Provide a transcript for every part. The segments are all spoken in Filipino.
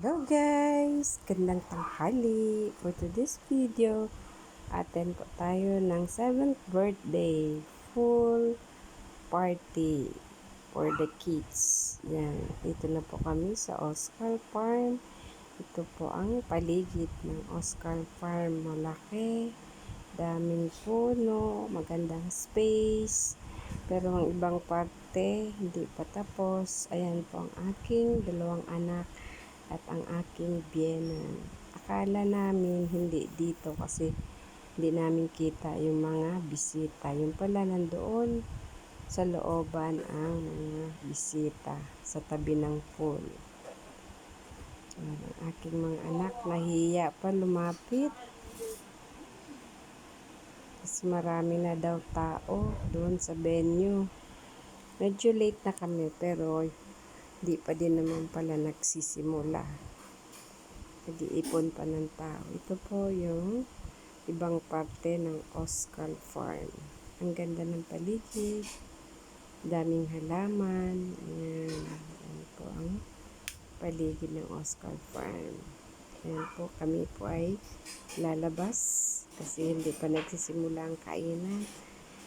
Hello guys! Gandang tanghali! For today's video, attend po tayo ng 7th birthday full party for the kids. Yan, dito na po kami sa Oscar Farm. Ito po ang paligid ng Oscar Farm. Malaki, daming puno, magandang space. Pero ang ibang parte, hindi pa tapos. Ayan po ang aking dalawang anak at ang aking biyenan. Akala namin hindi dito kasi hindi namin kita yung mga bisita. Yung pala nandoon sa looban ang mga bisita sa tabi ng pool. Ang aking mga anak nahiya pa lumapit. Kasi marami na daw tao doon sa venue. Medyo late na kami pero di pa din naman pala nagsisimula. Nag-iipon pa ng tao. Ito po yung ibang parte ng Oscar Farm. Ang ganda ng paligid. Daming halaman. Ayan. Ayan po ang paligid ng Oscar Farm. Ayan po, kami po ay lalabas kasi hindi pa nagsisimula ang kainan.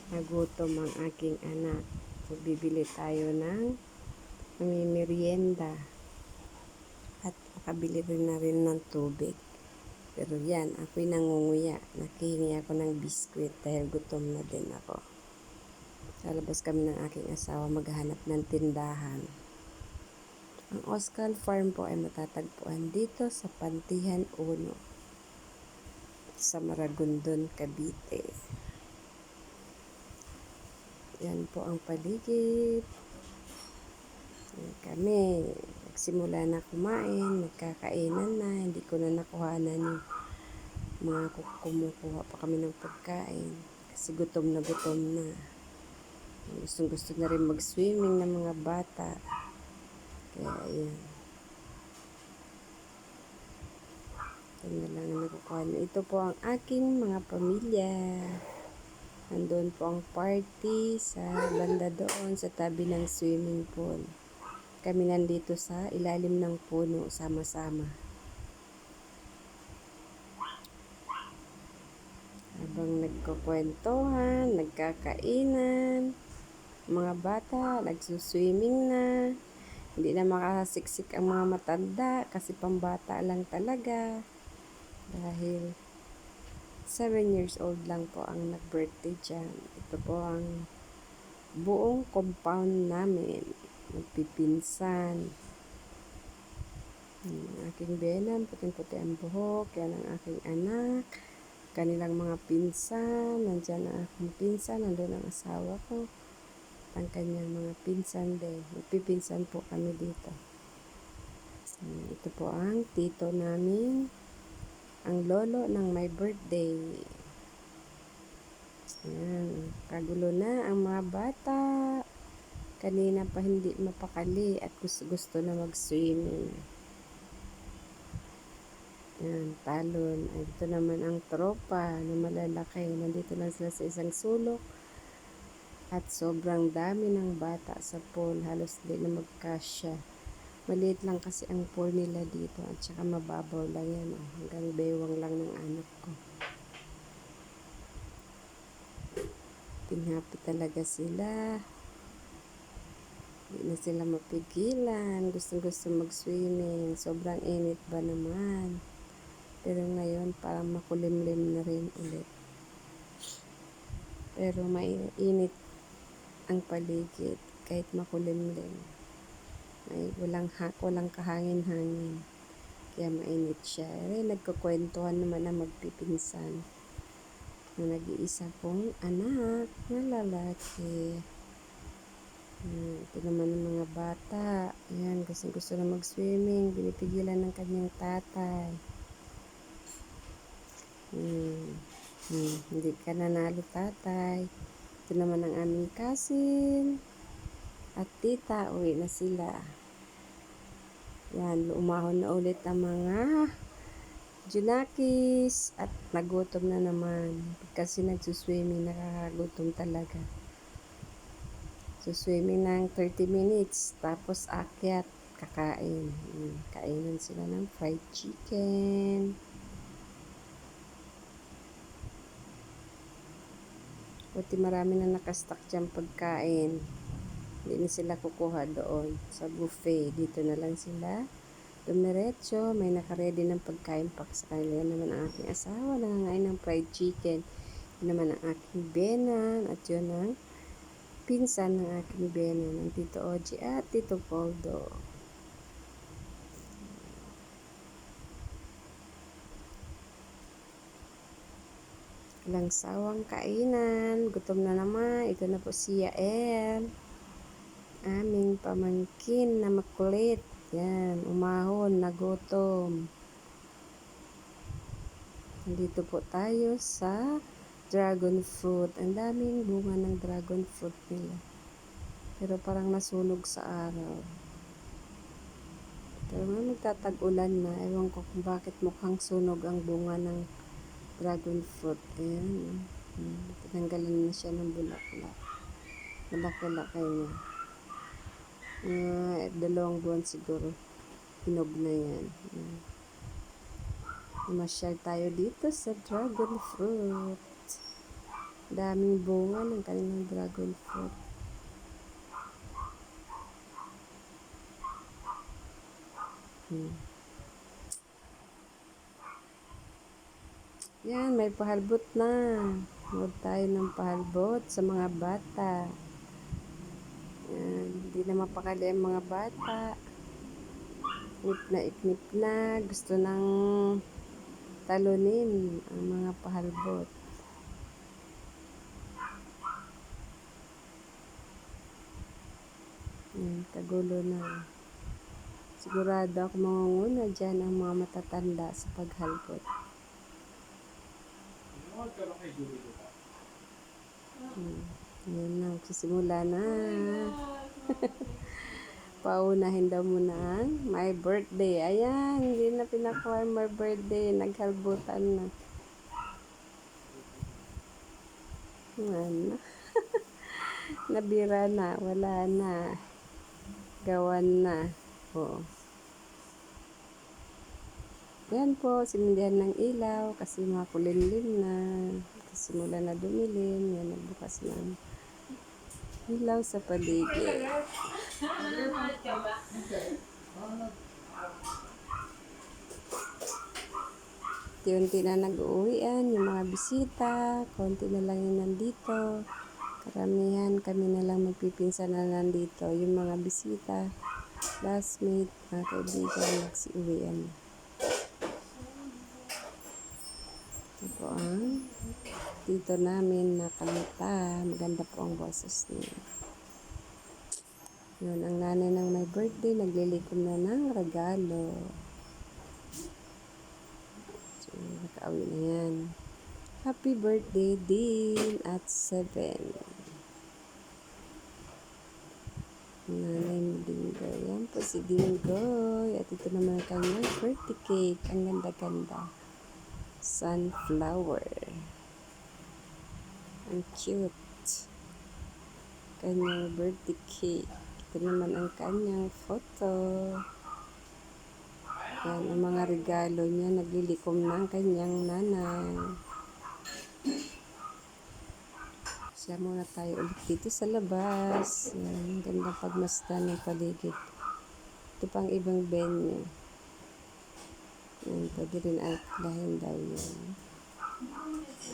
Nagutom ang aking anak. So, bibili tayo ng merienda at makabili rin na rin ng tubig. Pero yan, ako'y nangunguya. Nakihingi ako ng biskwit dahil gutom na din ako. Lalabas kami ng aking asawa maghanap ng tindahan. Ang Oscar Farm po ay matatagpuan dito sa Pantihan 1 sa Maragondon, Cavite. Yan po ang paligid. Yan kami. Nagsimula na kumain, nagkakainan na, hindi ko na nakuhanan yung mga kumukuha pa kami ng pagkain kasi gutom na gusto na rin mag-swimming ng mga bata kaya ayan ito na lang ang nakukuha na. Ito po ang aking mga pamilya, nandun po ang party sa banda doon sa tabi ng swimming pool. Kami nandito sa ilalim ng puno sama-sama. Habang nagkukwentuhan, nagkakainan, mga bata, nagsuswimming na. Hindi na makasiksik ang mga matanda kasi pambata lang talaga. Dahil 7 years old lang po ang nag-birthday dyan. Ito po ang buong compound namin. Magpipinsan. Ang aking benan, puting-puti ang buhok. Yan ang aking anak. Kanilang mga pinsan. Nandyan ang aking pinsan. Nandun ang asawa ko. Ang kanyang mga pinsan din. Magpipinsan po kami dito. Ito po ang tito namin. Ang lolo ng my birthday. Ayan. Kagulo na ang mga bata. Kanina pa hindi mapakali at gusto na mag-swimming. Ayan, talon. Ay, ito naman ang tropa na malalaki. Nandito lang sila sa isang sulok. At sobrang dami ng bata sa pool. Halos hindi na magkasya. Maliit lang kasi ang pool nila dito. At saka mababaw lang yan. Oh. Hanggang bewang lang ng anak ko. Pinhappy talaga sila. Hindi na sila mapigilan. Gustong-gusto mag-swimming. Sobrang init ba naman. Pero ngayon parang makulimlim na rin ulit. Pero mainit ang paligid kahit makulimlim. Walang kahangin-hangin. Kaya mainit siya. Nagkukwentuhan naman na magpipinsan. Na nag-iisa kong anak na lalaki. Ito naman ang mga bata. Ayan, gusto na mag-swimming. Binipigilan ng kanyang tatay. Hindi ka nanalo, tatay. Ito naman ang aming cousin. At tita, uwi na sila. Yan, umahon na ulit ang mga junakis. At nagutom na naman. Kasi nagsuswimming, nakakagutom talaga. So, swimming ng 30 minutes. Tapos, akyat, kakain. Kainan Meron sila ng fried chicken. Buti marami na nakastock dyan pagkain. Hindi na sila kukuha doon sa buffet. Dito na lang sila dumiretso. May nakaredy ng pagkain pa sa kanila. Yan naman ang aking asawa. Nangangain ng fried chicken. Yan naman ang aking benan. At yun ang pinsan ng aking benan. Ng Tito Oji at Tito Poldo. Walang sawang kainan. Gutom na naman. Ito na po si Yael. Aming pamangkin na makulit. Yan, umahon, nagutom. Nandito po tayo sa dragon fruit. Ang daming bunga ng dragon fruit nila. Pero parang nasunog sa araw. Pero nga magtatag-ulan na. Ewan ko kung bakit mukhang sunog ang bunga ng dragon fruit. Ayan. Tinanggalan na siya ng bulaklak. Malaki-laki niya. 2 buwan siguro. Hinog na yan. Namasyal tayo dito sa dragon fruit. Daming bunga ng kanilang dragon fruit. Yan, may pahalbot na. Huwag tayo ng pahalbot sa mga bata. Yan, hindi na mapakali ang mga bata. Iknip na. Gusto nang talunin ang mga pahalbot. Yan, kagulo na. Sigurado ako mangunguna dyan ang mga matatanda sa paghalbot. Yan na, magsisimula na. Paunahin daw muna ang my birthday. Ayan, hindi na pinakuha my birthday. Naghalbutan na. Ano? Nabira na, wala na. Gawan na. Oo. Yan po, sinindihan ng ilaw kasi makulimlim na. Simula na dumilim. Yan, nagbukas ng ilaw sa paligid. Unti na nag-uuwian yung mga bisita. Konti na lang yung nandito. Karamihan kami na lang magpipinsan na nandito. Yung mga bisita, classmate, mga kaibigan, nagsiuwian. Ito po ang dito namin nakanta. Maganda po ang boses niya. Yun, ang nanay ng my birthday, naglilikom na ng regalo. So, nakauwi na yan. Happy birthday din at 7. Nanay ni Dingoy. Yan po si Dingoy. At ito naman ang kanyang birthday cake. Ang ganda-ganda. Sunflower. Ang cute. Kanyang birthday cake. Ito naman ang kanyang photo. Yan, ang mga regalo niya. Naglilikom na ang kanyang nanay. Siya muna tayo ulit dito sa labas. Yan, ganda pagmasdan ng paligid. Ito pang ibang venue. Yan, pwede rin alkilahin daw yan.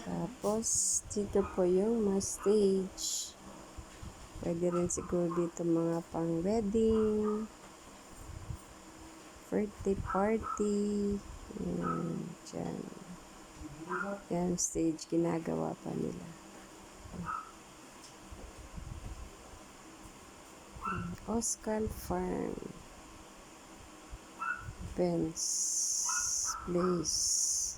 Tapos, dito po yung mga stage. Pwede rin siguro dito mga pang wedding, birthday party. Yan, dyan. Yan, stage, ginagawa pa nila. Oscar Farm Ben's Place.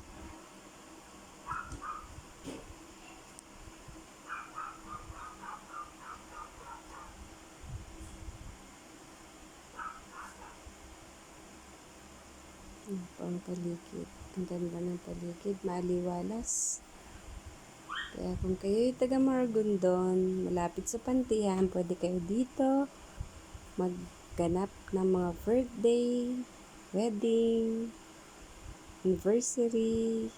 Ang paligid. Ang ganda ng paligid. Maliwalas. Kaya kung kayo'y taga Maragondon, malapit sa Pantihan, pwede kayo dito magganap ng mga birthday wedding, anniversary.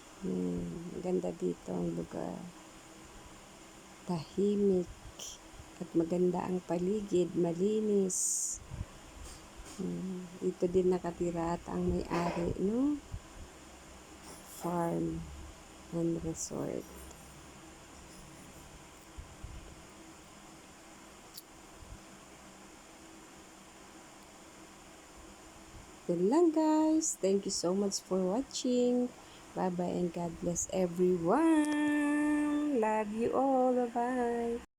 Ganda dito ang lugar. Tahimik at maganda ang paligid, malinis. Dito din nakatira at ang may-ari, no? Farm and resort. Yun lang guys. Thank you so much for watching. Bye-bye and God bless everyone. Love you all. Bye-bye.